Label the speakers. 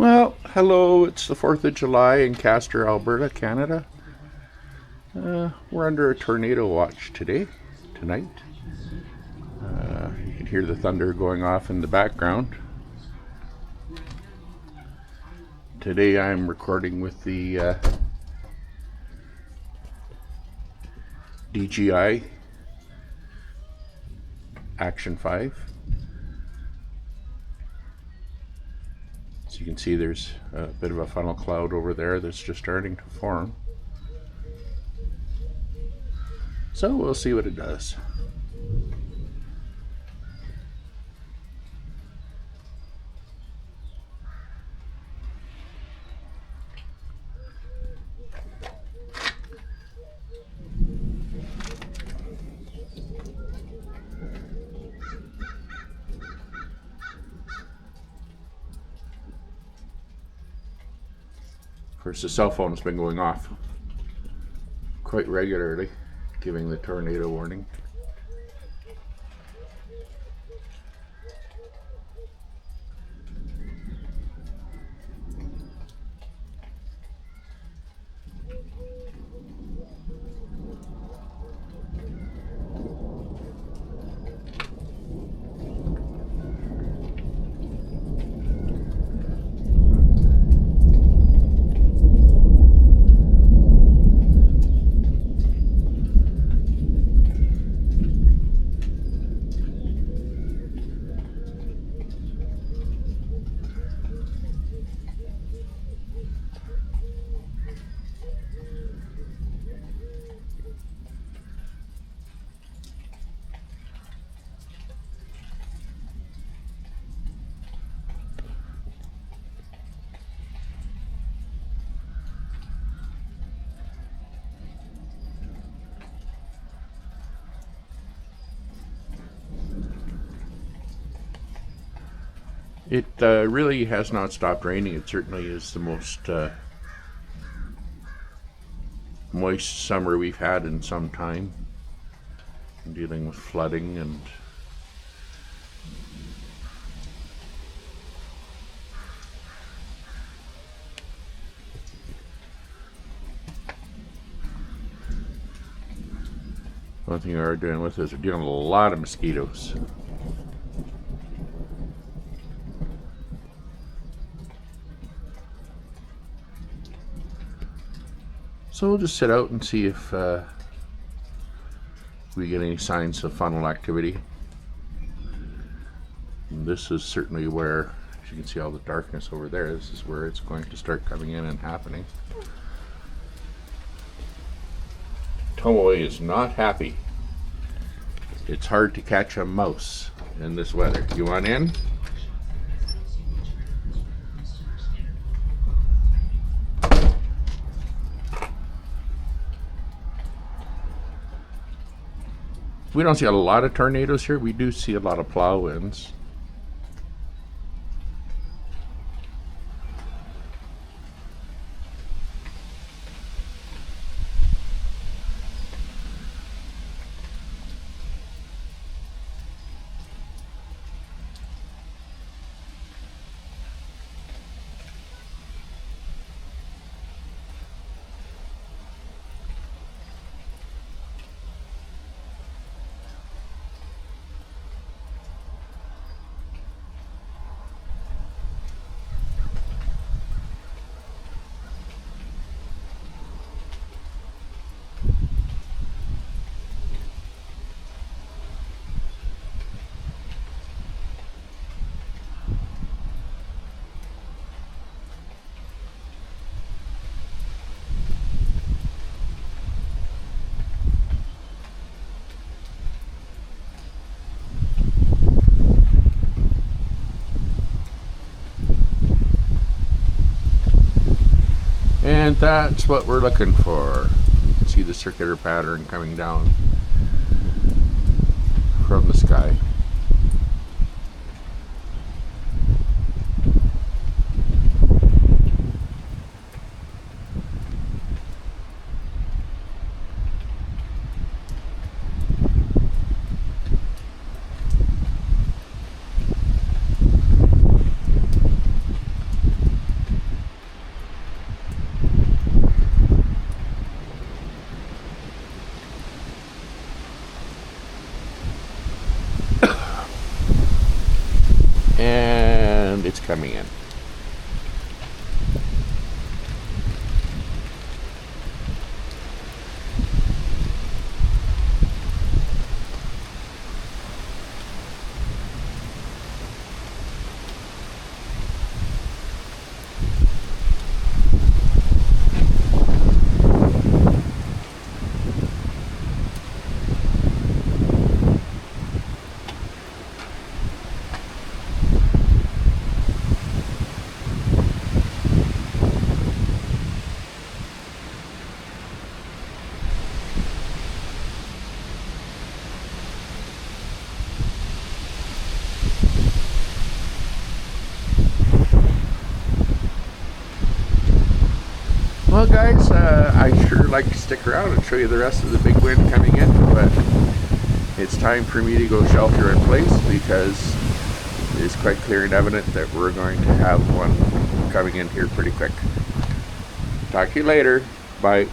Speaker 1: Well, hello, it's the 4th of July in Castor, Alberta, Canada. We're under a tornado watch tonight. You can hear the thunder going off in the background. Today I'm recording with the DJI Action 5. So you can see there's a bit of a funnel cloud over there that's just starting to form. So we'll see what it does. Of course, the cell phone's been going off quite regularly, giving the tornado warning. It really has not stopped raining. It certainly is the most moist summer we've had in some time. I'm dealing with flooding and one thing we are dealing with is we're dealing with a lot of mosquitoes. So we'll just sit out and see if we get any signs of funnel activity. And this is certainly where, as you can see all the darkness over there, this is where it's going to start coming in and happening. Tomoe is not happy. It's hard to catch a mouse in this weather. You want in? We don't see a lot of tornadoes here. We do see a lot of plow winds. And that's what we're looking for. You can see the circular pattern coming down from the sky. it's coming in. Well, guys, I sure like to stick around and show you the rest of the big wind coming in, but it's time for me to go shelter in place because it is quite clear and evident that we're going to have one coming in here pretty quick. Talk to you later. Bye.